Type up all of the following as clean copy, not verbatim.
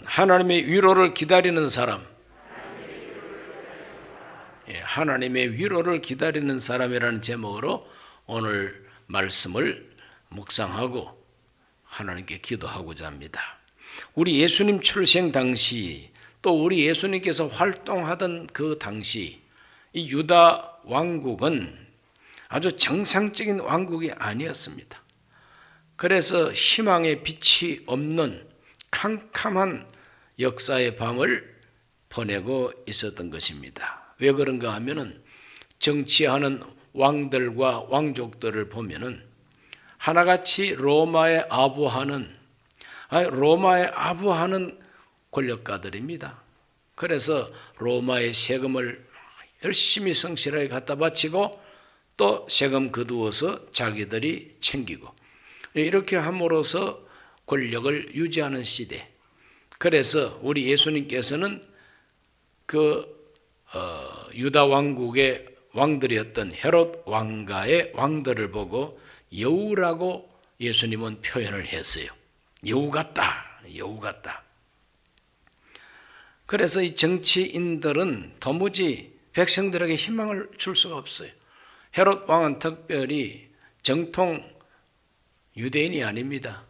하나님의 위로를 기다리는 사람, 하나님의 위로를 기다리는 사람이라는 제목으로 오늘 말씀을 묵상하고 하나님께 기도하고자 합니다. 우리 예수님 출생 당시, 또 우리 예수님께서 활동하던 그 당시 이 유다 왕국은 아주 정상적인 왕국이 아니었습니다. 그래서 희망의 빛이 없는 캄캄한 역사의 밤을 보내고 있었던 것입니다. 왜 그런가 하면은 정치하는 왕들과 왕족들을 보면은 하나같이 로마에 아부하는 권력가들입니다. 그래서 로마의 세금을 열심히 성실하게 갖다 바치고 또 세금 거두어서 자기들이 챙기고 이렇게 함으로써 권력을 유지하는 시대. 그래서 우리 예수님께서는 유다 왕국의 왕들이었던 헤롯 왕가의 왕들을 보고 여우라고 예수님은 표현을 했어요. 여우 같다, 여우 같다. 그래서 이 정치인들은 도무지 백성들에게 희망을 줄 수가 없어요. 헤롯 왕은 특별히 정통 유대인이 아닙니다.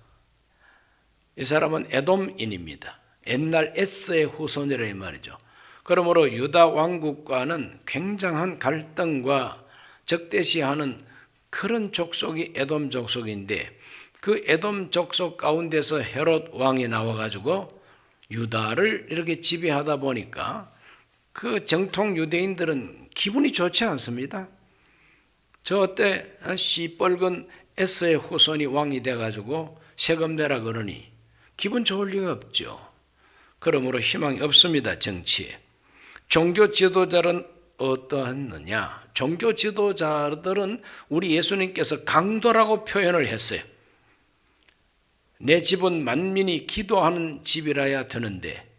이 사람은 에돔인입니다. 옛날 에스의 후손이라 이 말이죠. 그러므로 유다 왕국과는 굉장한 갈등과 적대시하는 그런 족속이 에돔 족속인데, 그 에돔 족속 가운데서 헤롯 왕이 나와가지고 유다를 이렇게 지배하다 보니까 그 정통 유대인들은 기분이 좋지 않습니다. 저 때 시뻘건 에스의 후손이 왕이 돼가지고 세금 내라 그러니 기분 좋을 리가 없죠. 그러므로 희망이 없습니다. 정치에. 종교 지도자는 어떠했느냐? 종교 지도자들은 우리 예수님께서 강도라고 표현을 했어요. 내 집은 만민이 기도하는 집이라야 되는데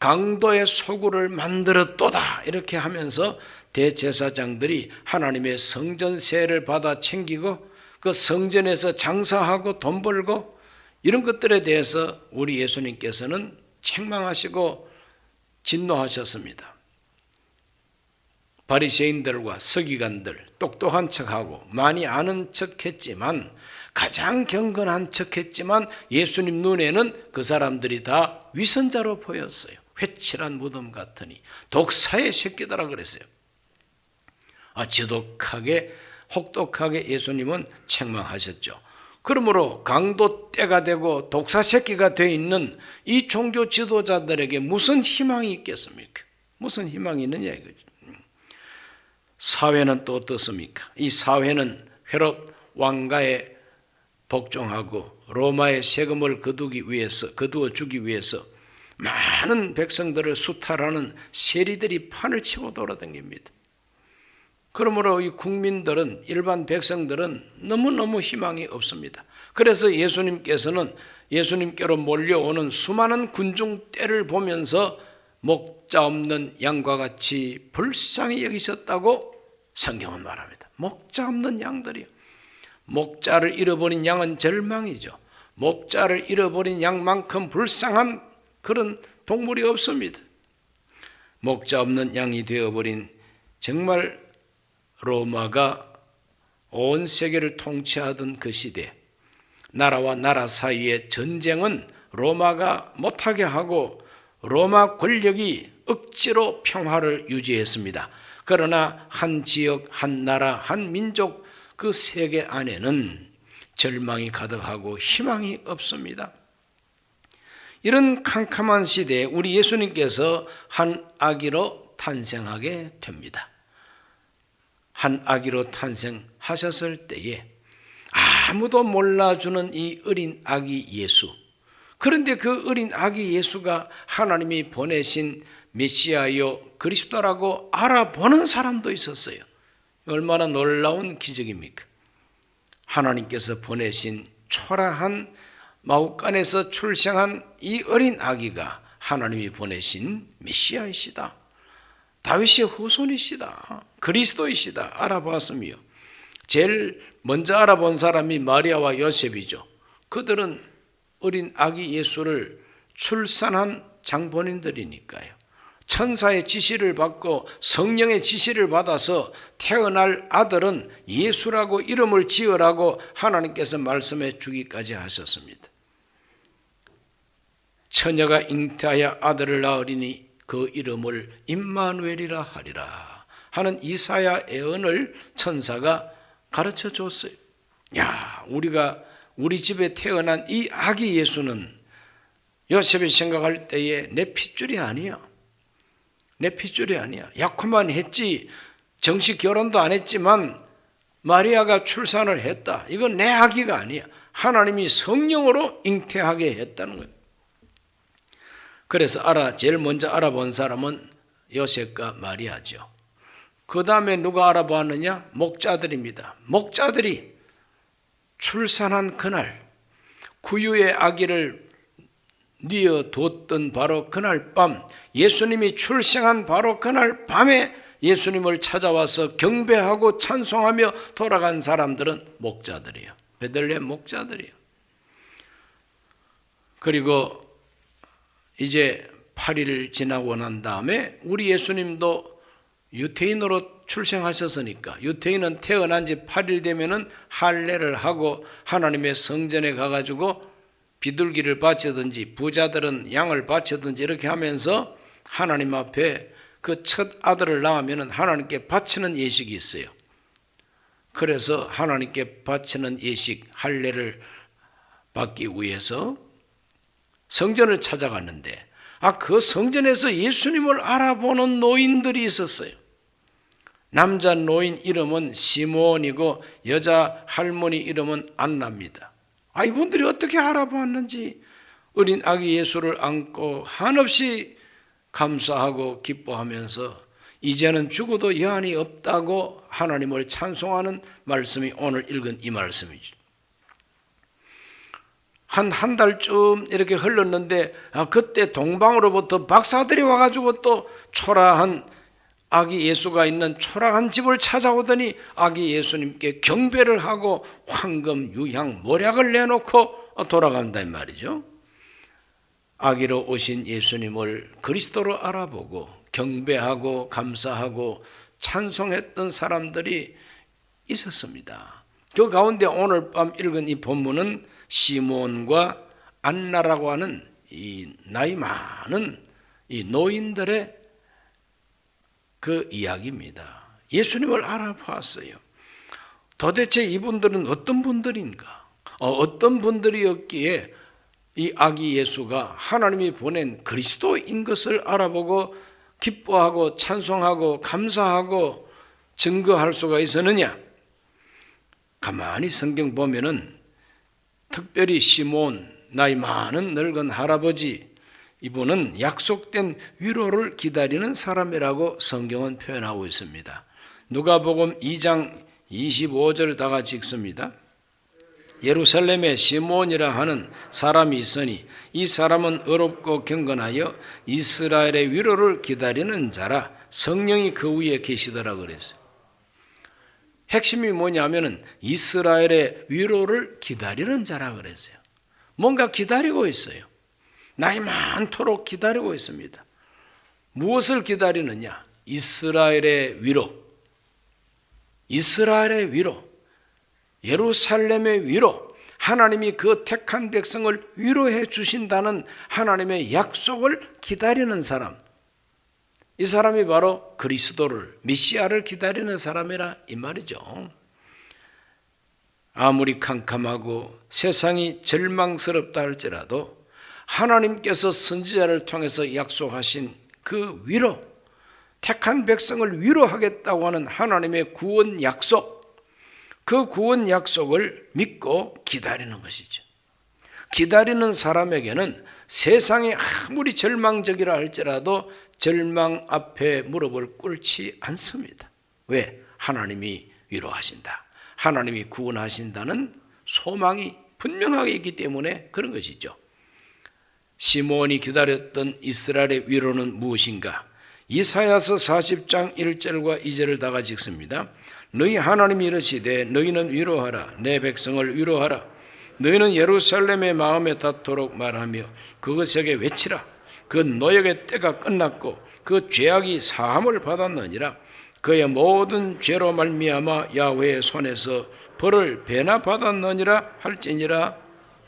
강도의 소굴을 만들었도다, 이렇게 하면서 대제사장들이 하나님의 성전세를 받아 챙기고 그 성전에서 장사하고 돈 벌고 이런 것들에 대해서 우리 예수님께서는 책망하시고 진노하셨습니다. 바리새인들과 서기관들, 똑똑한 척하고 많이 아는 척했지만, 가장 경건한 척했지만 예수님 눈에는 그 사람들이 다 위선자로 보였어요. 회칠한 무덤 같으니 독사의 새끼다라 그랬어요. 지독하게 혹독하게 예수님은 책망하셨죠. 그러므로 강도 떼가 되고 독사 새끼가 되어 있는 이 종교 지도자들에게 무슨 희망이 있겠습니까? 무슨 희망이 있느냐 이거죠. 사회는 또 어떻습니까? 이 사회는 헤롯 왕가에 복종하고 로마의 세금을 거두어 주기 위해서 많은 백성들을 수탈하는 세리들이 판을 치고 돌아다닙니다. 그러므로 이 국민들은, 일반 백성들은 너무너무 희망이 없습니다. 그래서 예수님께서는 예수님께로 몰려오는 수많은 군중 떼를 보면서 목자 없는 양과 같이 불쌍히 여기셨다고 성경은 말합니다. 목자 없는 양들이요. 목자를 잃어버린 양은 절망이죠. 목자를 잃어버린 양만큼 불쌍한 그런 동물이 없습니다. 목자 없는 양이 되어버린, 정말 로마가 온 세계를 통치하던 그 시대, 나라와 나라 사이의 전쟁은 로마가 못하게 하고 로마 권력이 억지로 평화를 유지했습니다. 그러나 한 지역, 한 나라, 한 민족, 그 세계 안에는 절망이 가득하고 희망이 없습니다. 이런 캄캄한 시대에 우리 예수님께서 한 아기로 탄생하게 됩니다. 한 아기로 탄생하셨을 때에 아무도 몰라주는 이 어린 아기 예수. 그런데 그 어린 아기 예수가 하나님이 보내신 메시아요 그리스도라고 알아보는 사람도 있었어요. 얼마나 놀라운 기적입니까? 하나님께서 보내신 초라한 마구간에서 출생한 이 어린 아기가 하나님이 보내신 메시아이시다, 다윗의 후손이시다, 그리스도이시다 알아보았으며, 제일 먼저 알아본 사람이 마리아와 요셉이죠. 그들은 어린 아기 예수를 출산한 장본인들이니까요. 천사의 지시를 받고 성령의 지시를 받아서 태어날 아들은 예수라고 이름을 지으라고 하나님께서 말씀해 주기까지 하셨습니다. 처녀가 잉태하여 아들을 낳으리니 그 이름을 임마누엘이라 하리라 하는 이사야 예언을 천사가 가르쳐 줬어요. 야, 우리 집에 태어난 이 아기 예수는 요셉이 생각할 때에 내 핏줄이 아니야. 내 핏줄이 아니야. 약혼만 했지 정식 결혼도 안 했지만 마리아가 출산을 했다. 이건 내 아기가 아니야. 하나님이 성령으로 잉태하게 했다는 거예요. 그래서 제일 먼저 알아본 사람은 요셉과 마리아죠. 그 다음에 누가 알아보았느냐? 목자들입니다. 목자들이 출산한 그날, 구유의 아기를 뉘어뒀던 바로 그날 밤, 예수님이 출생한 바로 그날 밤에 예수님을 찾아와서 경배하고 찬송하며 돌아간 사람들은 목자들이에요. 베들레헴 목자들이에요. 그리고 이제 8일 지나고 난 다음에 우리 예수님도 유태인으로 출생하셨으니까 유태인은 태어난 지 8일 되면은 할례를 하고 하나님의 성전에 가가지고 비둘기를 바치든지 부자들은 양을 바치든지 이렇게 하면서 하나님 앞에 그 첫 아들을 낳으면은 하나님께 바치는 예식이 있어요. 그래서 하나님께 바치는 예식 할례를 받기 위해서 성전을 찾아갔는데 그 성전에서 예수님을 알아보는 노인들이 있었어요. 남자 노인 이름은 시몬이고 여자 할머니 이름은 안나입니다. 이분들이 어떻게 알아보았는지 어린 아기 예수를 안고 한없이 감사하고 기뻐하면서 이제는 죽어도 여한이 없다고 하나님을 찬송하는 말씀이 오늘 읽은 이 말씀이죠. 한 달쯤 이렇게 흘렀는데 그때 동방으로부터 박사들이 와가지고 또 초라한 아기 예수가 있는 초라한 집을 찾아오더니 아기 예수님께 경배를 하고 황금, 유향, 모략을 내놓고 돌아간다 이 말이죠. 아기로 오신 예수님을 그리스도로 알아보고 경배하고 감사하고 찬송했던 사람들이 있었습니다. 그 가운데 오늘 밤 읽은 이 본문은 시몬과 안나라고 하는 이 나이 많은 이 노인들의 그 이야기입니다. 예수님을 알아봤어요. 도대체 이분들은 어떤 분들인가? 어떤 분들이었기에 이 아기 예수가 하나님이 보낸 그리스도인 것을 알아보고 기뻐하고 찬송하고 감사하고 증거할 수가 있었느냐? 가만히 성경 보면은 특별히 시몬, 나이 많은 늙은 할아버지, 이분은 약속된 위로를 기다리는 사람이라고 성경은 표현하고 있습니다. 누가복음 2장 25절 다 같이 읽습니다. 예루살렘에 시몬이라 하는 사람이 있으니 이 사람은 어렵고 경건하여 이스라엘의 위로를 기다리는 자라 성령이 그 위에 계시더라 그랬어요. 핵심이 뭐냐면은 이스라엘의 위로를 기다리는 자라 그랬어요. 뭔가 기다리고 있어요. 나이 많도록 기다리고 있습니다. 무엇을 기다리느냐? 이스라엘의 위로, 이스라엘의 위로, 예루살렘의 위로, 하나님이 그 택한 백성을 위로해 주신다는 하나님의 약속을 기다리는 사람, 이 사람이 바로 그리스도를, 메시아를 기다리는 사람이라 이 말이죠. 아무리 캄캄하고 세상이 절망스럽다 할지라도 하나님께서 선지자를 통해서 약속하신 그 위로, 택한 백성을 위로하겠다고 하는 하나님의 구원 약속, 그 구원 약속을 믿고 기다리는 것이죠. 기다리는 사람에게는 세상이 아무리 절망적이라 할지라도 절망 앞에 무릎을 꿇지 않습니다. 왜? 하나님이 위로하신다, 하나님이 구원하신다는 소망이 분명하게 있기 때문에 그런 것이죠. 시몬이 기다렸던 이스라엘의 위로는 무엇인가? 이사야서 40장 1절과 2절을 다 같이 읽습니다. 너희 하나님이 이르시되 너희는 위로하라, 내 백성을 위로하라. 너희는 예루살렘의 마음에 닿도록 말하며 그것에게 외치라. 그 노역의 때가 끝났고 그 죄악이 사함을 받았느니라. 그의 모든 죄로 말미암아 야훼의 손에서 벌을 배나 받았느니라 할지니라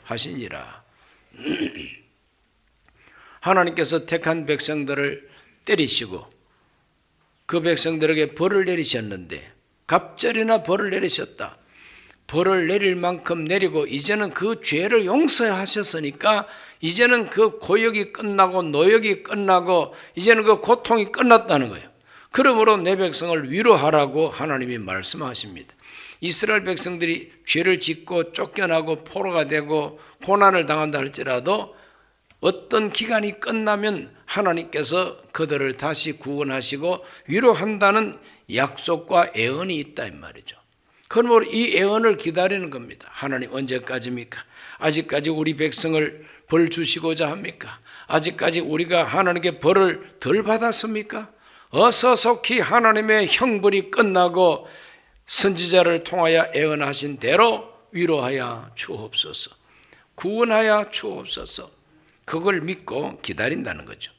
하시니라. 하나님께서 택한 백성들을 때리시고 그 백성들에게 벌을 내리셨는데 갑절이나 벌을 내리셨다. 벌을 내릴 만큼 내리고 이제는 그 죄를 용서하셨으니까 이제는 그 고역이 끝나고 노역이 끝나고 이제는 그 고통이 끝났다는 거예요. 그러므로 내 백성을 위로하라고 하나님이 말씀하십니다. 이스라엘 백성들이 죄를 짓고 쫓겨나고 포로가 되고 고난을 당한다 할지라도 어떤 기간이 끝나면 하나님께서 그들을 다시 구원하시고 위로한다는 약속과 애언이 있다 이 말이죠. 그러므로 이 애언을 기다리는 겁니다. 하나님 언제까지입니까? 아직까지 우리 백성을 벌 주시고자 합니까? 아직까지 우리가 하나님께 벌을 덜 받았습니까? 어서 속히 하나님의 형벌이 끝나고 선지자를 통하여 애언하신 대로 위로하여 주옵소서, 구원하여 주옵소서. 그걸 믿고 기다린다는 거죠.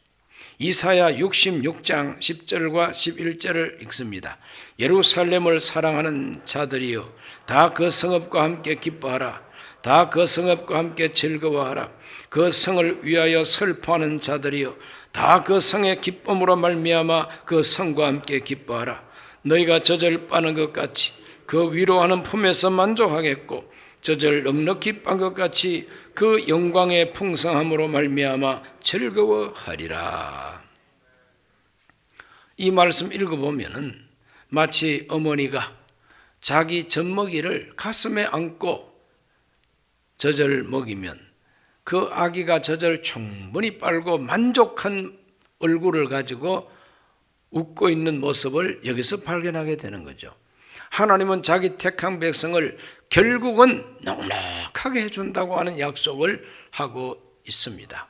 이사야 66장 10절과 11절을 읽습니다. 예루살렘을 사랑하는 자들이여 다 그 성읍과 함께 기뻐하라. 다 그 성읍과 함께 즐거워하라. 그 성을 위하여 슬퍼하는 자들이여 다 그 성의 기쁨으로 말미암아 그 성과 함께 기뻐하라. 너희가 젖을 빠는 것 같이 그 위로하는 품에서 만족하겠고 젖을 넉넉히 빤 것 같이 그 영광의 풍성함으로 말미암아 즐거워하리라. 이 말씀 읽어보면은 마치 어머니가 자기 젖먹이를 가슴에 안고 젖을 먹이면 그 아기가 젖을 충분히 빨고 만족한 얼굴을 가지고 웃고 있는 모습을 여기서 발견하게 되는 거죠. 하나님은 자기 택한 백성을 결국은 넉넉하게 해준다고 하는 약속을 하고 있습니다.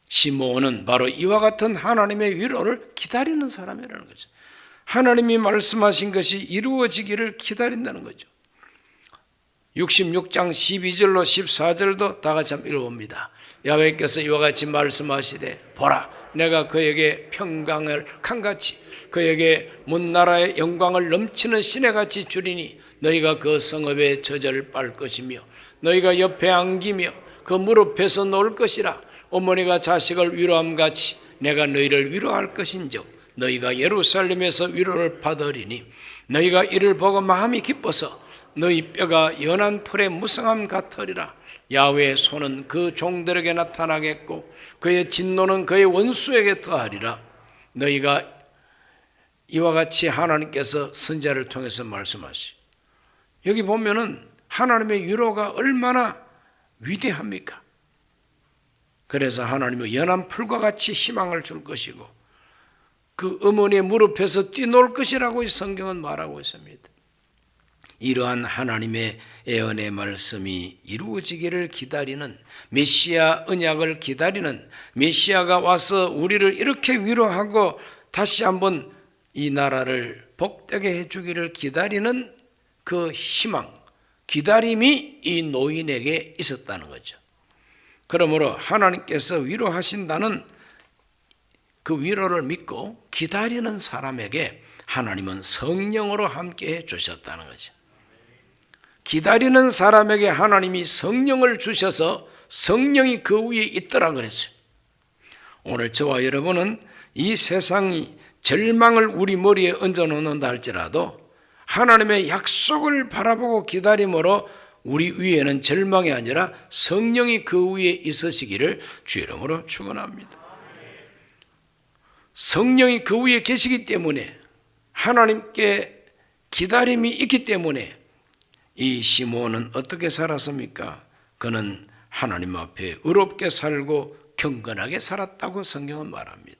시므온은 바로 이와 같은 하나님의 위로를 기다리는 사람이라는 거죠. 하나님이 말씀하신 것이 이루어지기를 기다린다는 거죠. 66장 12절로 14절도 다 같이 한번 읽어봅니다. 야훼께서 이와 같이 말씀하시되 보라 내가 그에게 평강을 강같이 그에게 문나라의 영광을 넘치는 시내같이 주리니 너희가 그 성읍에 젖을 빨 것이며 너희가 옆에 안기며 그 무릎에서 놓을 것이라. 어머니가 자식을 위로함같이 내가 너희를 위로할 것인즉 너희가 예루살렘에서 위로를 받으리니 너희가 이를 보고 마음이 기뻐서 너희 뼈가 연한 풀의 무성함 같으리라. 야훼의 손은 그 종들에게 나타나겠고 그의 진노는 그의 원수에게 더하리라. 너희가 이와 같이 하나님께서 선지자를 통해서 말씀하시. 여기 보면은 하나님의 위로가 얼마나 위대합니까? 그래서 하나님은 연한 풀과 같이 희망을 줄 것이고 그 어머니의 무릎에서 뛰놀 것이라고 이 성경은 말하고 있습니다. 이러한 하나님의 애언의 말씀이 이루어지기를 기다리는 메시아 언약을 기다리는 메시아가 와서 우리를 이렇게 위로하고 다시 한번 이 나라를 복되게 해주기를 기다리는 그 희망, 기다림이 이 노인에게 있었다는 거죠. 그러므로 하나님께서 위로하신다는 그 위로를 믿고 기다리는 사람에게 하나님은 성령으로 함께 해 주셨다는 거죠. 기다리는 사람에게 하나님이 성령을 주셔서 성령이 그 위에 있더라 그랬어요. 오늘 저와 여러분은 이 세상이 절망을 우리 머리에 얹어놓는다 할지라도 하나님의 약속을 바라보고 기다림으로 우리 위에는 절망이 아니라 성령이 그 위에 있으시기를 주의 이름으로 축원합니다. 성령이 그 위에 계시기 때문에 하나님께 기다림이 있기 때문에 이 시므온은 어떻게 살았습니까? 그는 하나님 앞에 의롭게 살고 경건하게 살았다고 성경은 말합니다.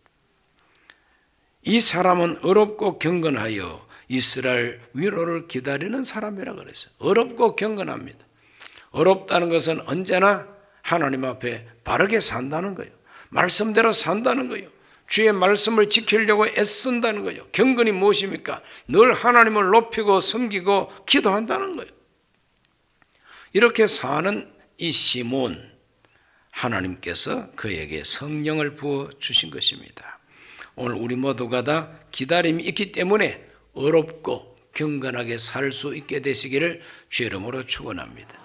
이 사람은 의롭고 경건하여 이스라엘 위로를 기다리는 사람이라고 그랬어요. 의롭고 경건합니다. 의롭다는 것은 언제나 하나님 앞에 바르게 산다는 거예요. 말씀대로 산다는 거예요. 주의 말씀을 지키려고 애쓴다는 거예요. 경건이 무엇입니까? 늘 하나님을 높이고 섬기고 기도한다는 거예요. 이렇게 사는 이 시몬, 하나님께서 그에게 성령을 부어 주신 것입니다. 오늘 우리 모두가 다 기다림이 있기 때문에 어렵고 경건하게 살 수 있게 되시기를 주의 이름으로 축원합니다.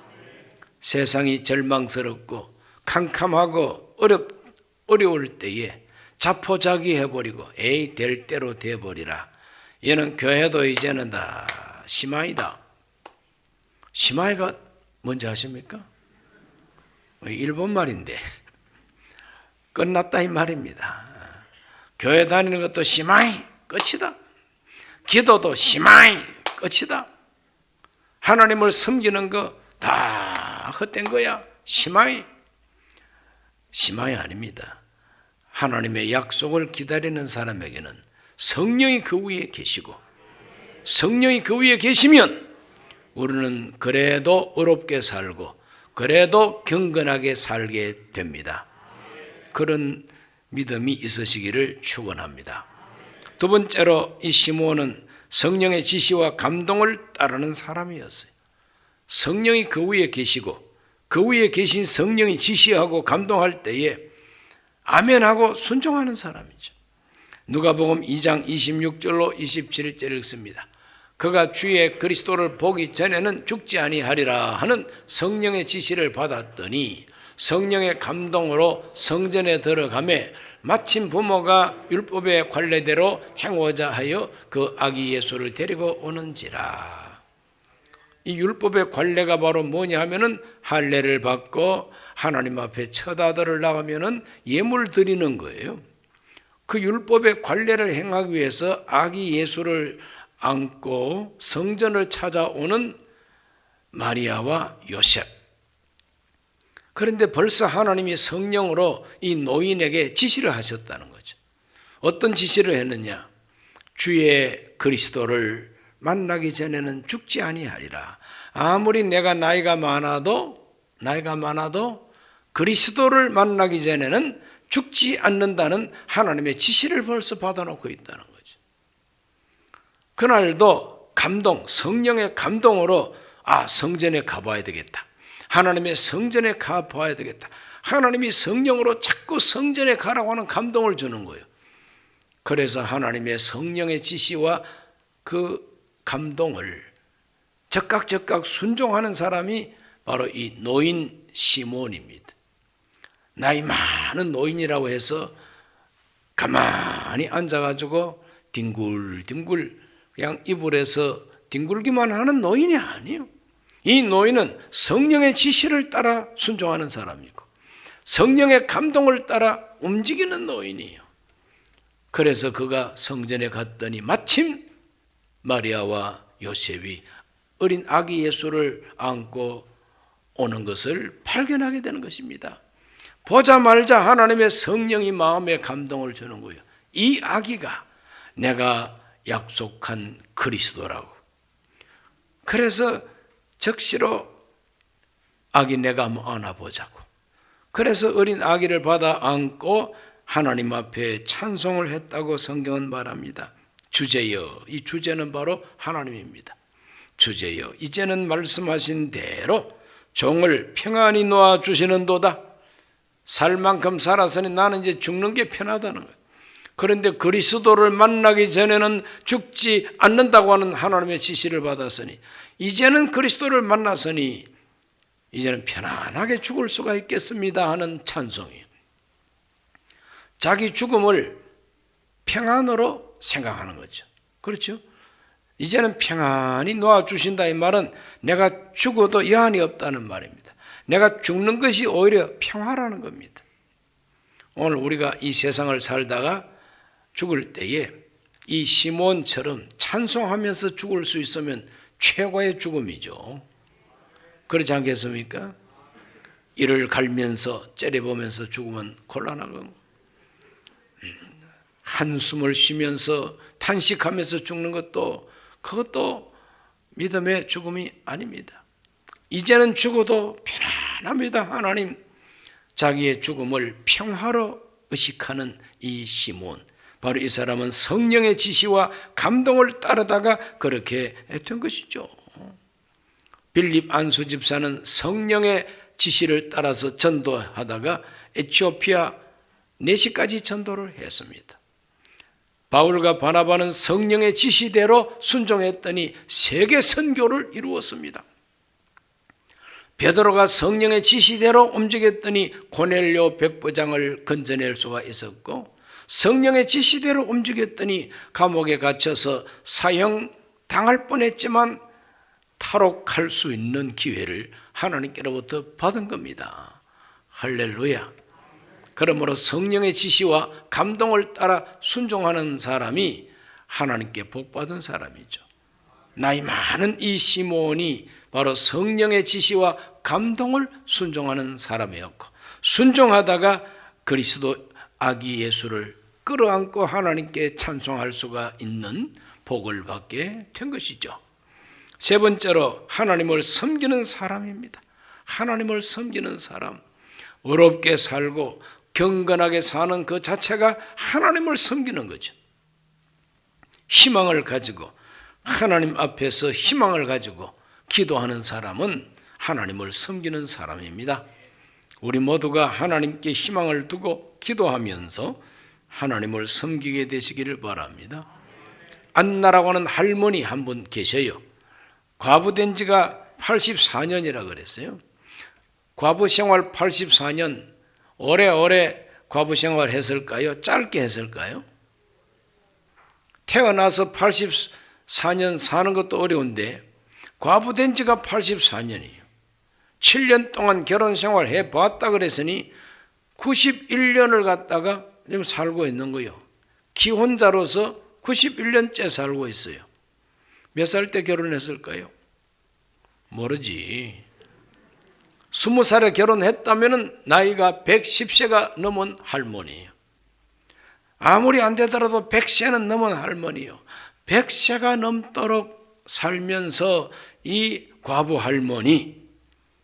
세상이 절망스럽고 캄캄하고 어려울 때에 자포자기해버리고 에이 될 대로 돼버리라. 얘는 교회도 이제는 다 시마이다. 시마이가 뭔지 아십니까? 일본 말인데 끝났다 이 말입니다. 교회 다니는 것도 시마이 끝이다. 기도도 시마이 끝이다. 하나님을 섬기는 거 다 헛된 거야. 시마이 아닙니다. 하나님의 약속을 기다리는 사람에게는 성령이 그 위에 계시고, 성령이 그 위에 계시면 우리는 그래도 어렵게 살고 그래도 경건하게 살게 됩니다. 그런 믿음이 있으시기를 축원합니다. 두 번째로 이 시몬은 성령의 지시와 감동을 따르는 사람이었어요. 성령이 그 위에 계시고 그 위에 계신 성령이 지시하고 감동할 때에 아멘하고 순종하는 사람이죠. 누가복음 2장 26절로 27절 읽습니다. 그가 주의 그리스도를 보기 전에는 죽지 아니하리라 하는 성령의 지시를 받았더니 성령의 감동으로 성전에 들어가매 마침 부모가 율법의 관례대로 행하자 하여 그 아기 예수를 데리고 오는지라. 이 율법의 관례가 바로 뭐냐 하면은 할례를 받고 하나님 앞에 첫 아들을 낳으면은 예물 드리는 거예요. 그 율법의 관례를 행하기 위해서 아기 예수를 안고 성전을 찾아오는 마리아와 요셉. 그런데 벌써 하나님이 성령으로 이 노인에게 지시를 하셨다는 거죠. 어떤 지시를 했느냐? 주의 그리스도를 만나기 전에는 죽지 아니하리라. 아무리 내가 나이가 많아도 그리스도를 만나기 전에는 죽지 않는다는 하나님의 지시를 벌써 받아놓고 있다는 거죠. 그날도 성령의 감동으로 성전에 가봐야 되겠다. 하나님의 성전에 가봐야 되겠다. 하나님이 성령으로 자꾸 성전에 가라고 하는 감동을 주는 거예요. 그래서 하나님의 성령의 지시와 그 감동을 적각 순종하는 사람이 바로 이 노인 시몬입니다. 나이 많은 노인이라고 해서 가만히 앉아가지고 뒹굴뒹굴 그냥 이불에서 뒹굴기만 하는 노인이 아니에요. 이 노인은 성령의 지시를 따라 순종하는 사람이고 성령의 감동을 따라 움직이는 노인이에요. 그래서 그가 성전에 갔더니 마침 마리아와 요셉이 어린 아기 예수를 안고 오는 것을 발견하게 되는 것입니다. 보자말자 하나님의 성령이 마음에 감동을 주는 거예요. 이 아기가 내가 약속한 그리스도라고. 그래서 적시로 아기 내가 한번 안아보자고. 그래서 어린 아기를 받아 안고 하나님 앞에 찬송을 했다고 성경은 말합니다. 주제여, 이 주제는 바로 하나님입니다. 주제여, 이제는 말씀하신 대로 종을 평안히 놓아주시는도다. 살 만큼 살았으니 나는 이제 죽는 게 편하다는 거예요. 그런데 그리스도를 만나기 전에는 죽지 않는다고 하는 하나님의 지시를 받았으니 이제는 그리스도를 만났으니 이제는 편안하게 죽을 수가 있겠습니다 하는 찬송이에요. 자기 죽음을 평안으로 생각하는 거죠. 그렇죠? 이제는 평안히 놓아주신다 이 말은 내가 죽어도 여한이 없다는 말입니다. 내가 죽는 것이 오히려 평화라는 겁니다. 오늘 우리가 이 세상을 살다가 죽을 때에 이 시몬처럼 찬송하면서 죽을 수 있으면 최고의 죽음이죠. 그렇지 않겠습니까? 이를 갈면서 째려보면서 죽으면 곤란하고 한숨을 쉬면서 탄식하면서 죽는 그것도 믿음의 죽음이 아닙니다. 이제는 죽어도 편안합니다. 하나님 자기의 죽음을 평화로 의식하는 이 시몬, 바로 이 사람은 성령의 지시와 감동을 따르다가 그렇게 된 것이죠. 빌립 안수 집사는 성령의 지시를 따라서 전도하다가 에티오피아 내시까지 전도를 했습니다. 바울과 바나바는 성령의 지시대로 순종했더니 세계 선교를 이루었습니다. 베드로가 성령의 지시대로 움직였더니 고넬료 백부장을 건져낼 수가 있었고, 성령의 지시대로 움직였더니 감옥에 갇혀서 사형 당할 뻔했지만 탈옥할 수 있는 기회를 하나님께로부터 받은 겁니다. 할렐루야. 그러므로 성령의 지시와 감동을 따라 순종하는 사람이 하나님께 복받은 사람이죠. 나이 많은 이 시몬이 바로 성령의 지시와 감동을 순종하는 사람이었고, 순종하다가 그리스도 아기 예수를 끌어안고 하나님께 찬송할 수가 있는 복을 받게 된 것이죠. 세 번째로 하나님을 섬기는 사람입니다. 하나님을 섬기는 사람, 의롭게 살고 경건하게 사는 그 자체가 하나님을 섬기는 거죠. 희망을 가지고, 하나님 앞에서 희망을 가지고 기도하는 사람은 하나님을 섬기는 사람입니다. 우리 모두가 하나님께 희망을 두고 기도하면서 하나님을 섬기게 되시기를 바랍니다. 안나라고 하는 할머니 한 분 계셔요. 과부된 지가 84년이라 그랬어요. 과부 생활 84년, 오래오래 과부 생활 했을까요? 짧게 했을까요? 태어나서 84년 사는 것도 어려운데 과부된 지가 84년이에요. 7년 동안 결혼 생활 해봤다 그랬으니 91년을 갖다가 지금 살고 있는 거예요. 기혼자로서 91년째 살고 있어요. 몇 살 때 결혼했을까요? 모르지. 20살에 결혼했다면 나이가 110세가 넘은 할머니예요. 아무리 안 되더라도 100세는 넘은 할머니요. 100세가 넘도록 살면서 이 과부 할머니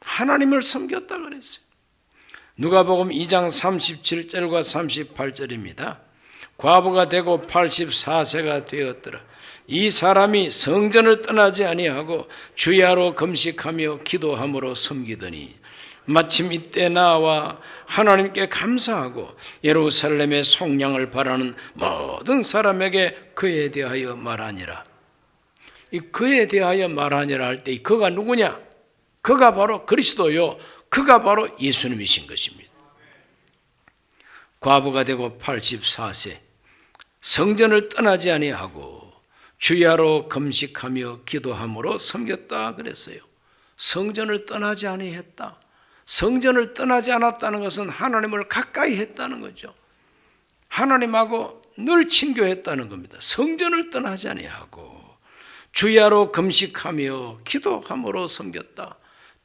하나님을 섬겼다 그랬어요. 누가복음 2장 37절과 38절입니다. 과부가 되고 84세가 되었더라. 이 사람이 성전을 떠나지 아니하고 주야로 금식하며 기도함으로 섬기더니 마침 이때 나와 하나님께 감사하고 예루살렘의 속량을 바라는 모든 사람에게 그에 대하여 말하니라. 이 그에 대하여 말하니라 할 때 이 그가 누구냐? 그가 바로 그리스도요, 그가 바로 예수님이신 것입니다. 과부가 되고 84세, 성전을 떠나지 아니하고 주야로 금식하며 기도함으로 섬겼다 그랬어요. 성전을 떠나지 아니했다. 성전을 떠나지 않았다는 것은 하나님을 가까이 했다는 거죠. 하나님하고 늘 친교했다는 겁니다. 성전을 떠나지 아니하고 주야로 금식하며 기도함으로 섬겼다.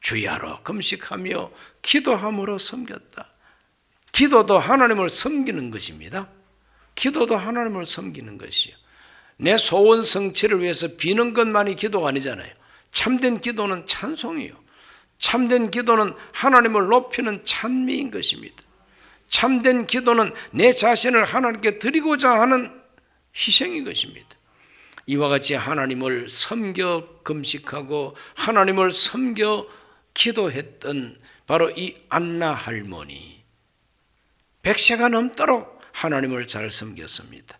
주야로 금식하며 기도함으로 섬겼다. 기도도 하나님을 섬기는 것입니다. 기도도 하나님을 섬기는 것이요. 내 소원 성취를 위해서 비는 것만이 기도가 아니잖아요. 참된 기도는 찬송이요. 참된 기도는 하나님을 높이는 찬미인 것입니다. 참된 기도는 내 자신을 하나님께 드리고자 하는 희생인 것입니다. 이와 같이 하나님을 섬겨 금식하고 하나님을 섬겨 기도했던 바로 이 안나 할머니, 100세가 넘도록 하나님을 잘 섬겼습니다.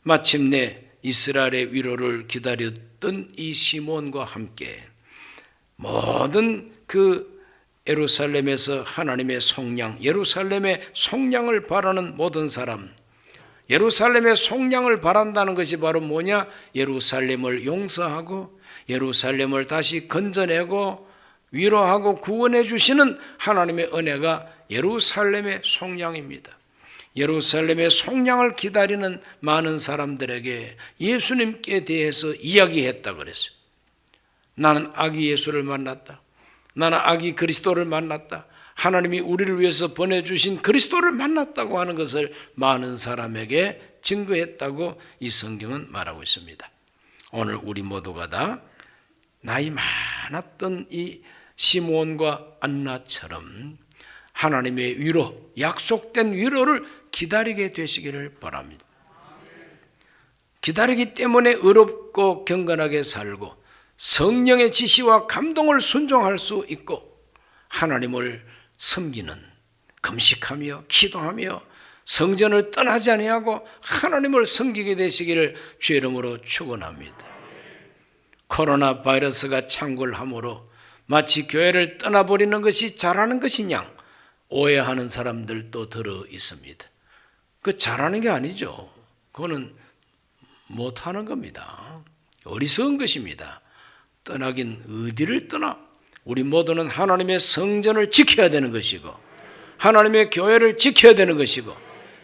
마침내 이스라엘의 위로를 기다렸던 이 시몬과 함께 모든 그 예루살렘에서 하나님의 속량, 예루살렘의 속량을 바라는 모든 사람, 예루살렘의 속량을 바란다는 것이 바로 뭐냐? 예루살렘을 용서하고 예루살렘을 다시 건져내고 위로하고 구원해 주시는 하나님의 은혜가 예루살렘의 속량입니다. 예루살렘의 속량을 기다리는 많은 사람들에게 예수님께 대해서 이야기했다 그랬어요. 나는 아기 예수를 만났다. 나는 아기 그리스도를 만났다. 하나님이 우리를 위해서 보내주신 그리스도를 만났다고 하는 것을 많은 사람에게 증거했다고 이 성경은 말하고 있습니다. 오늘 우리 모두가 다 나이 많았던 이 시몬과 안나처럼 하나님의 위로, 약속된 위로를 기다리게 되시기를 바랍니다. 기다리기 때문에 의롭고 경건하게 살고 성령의 지시와 감동을 순종할 수 있고 하나님을 섬기는, 금식하며 기도하며 성전을 떠나지 아니하고 하나님을 섬기게 되시기를 주의 이름으로 축원합니다. 코로나 바이러스가 창궐함으로 마치 교회를 떠나버리는 것이 잘하는 것이냐 오해하는 사람들도 들어 있습니다. 그 잘하는 게 아니죠. 그거는 못하는 겁니다. 어리석은 것입니다. 떠나긴 어디를 떠나? 우리 모두는 하나님의 성전을 지켜야 되는 것이고 하나님의 교회를 지켜야 되는 것이고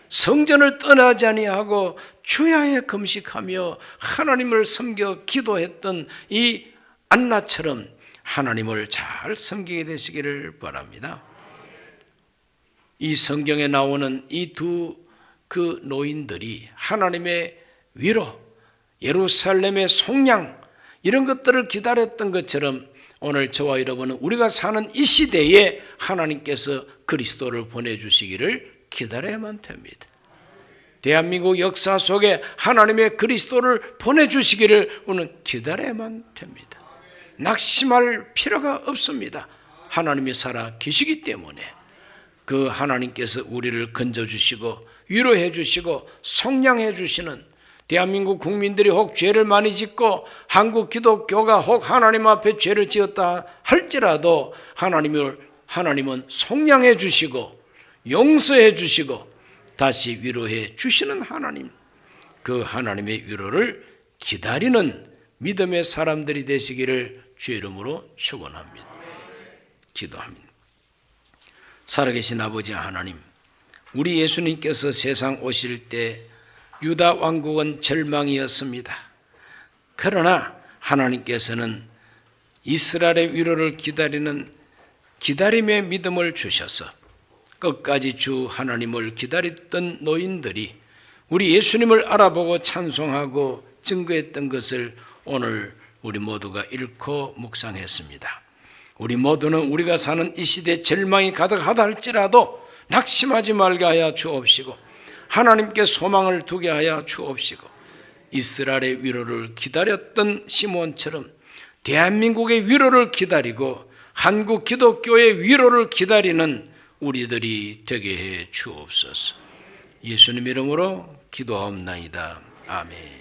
성전을 떠나지 아니하고 주야에 금식하며 하나님을 섬겨 기도했던 이 안나처럼 하나님을 잘 섬기게 되시기를 바랍니다. 이 성경에 나오는 이 두 그 노인들이 하나님의 위로, 예루살렘의 속량 이런 것들을 기다렸던 것처럼 오늘 저와 여러분은 우리가 사는 이 시대에 하나님께서 그리스도를 보내주시기를 기다려야만 됩니다. 대한민국 역사 속에 하나님의 그리스도를 보내주시기를 우리는 기다려야만 됩니다. 낙심할 필요가 없습니다. 하나님이 살아 계시기 때문에 그 하나님께서 우리를 건져주시고 위로해 주시고 속량해 주시는, 대한민국 국민들이 혹 죄를 많이 짓고 한국 기독교가 혹 하나님 앞에 죄를 지었다 할지라도 하나님은 속량해 주시고 용서해 주시고 다시 위로해 주시는 하나님, 그 하나님의 위로를 기다리는 믿음의 사람들이 되시기를 주의 이름으로 축원합니다. 기도합니다. 살아계신 아버지 하나님, 우리 예수님께서 세상 오실 때 유다 왕국은 절망이었습니다. 그러나 하나님께서는 이스라엘의 위로를 기다리는 기다림의 믿음을 주셔서 끝까지 주 하나님을 기다렸던 노인들이 우리 예수님을 알아보고 찬송하고 증거했던 것을 오늘 우리 모두가 읽고 묵상했습니다. 우리 모두는 우리가 사는 이 시대에 절망이 가득하다 할지라도 낙심하지 말게 하여 주옵시고 하나님께 소망을 두게 하여 주옵시고 이스라엘의 위로를 기다렸던 시몬처럼 대한민국의 위로를 기다리고 한국 기독교의 위로를 기다리는 우리들이 되게 해 주옵소서. 예수님 이름으로 기도하옵나이다. 아멘.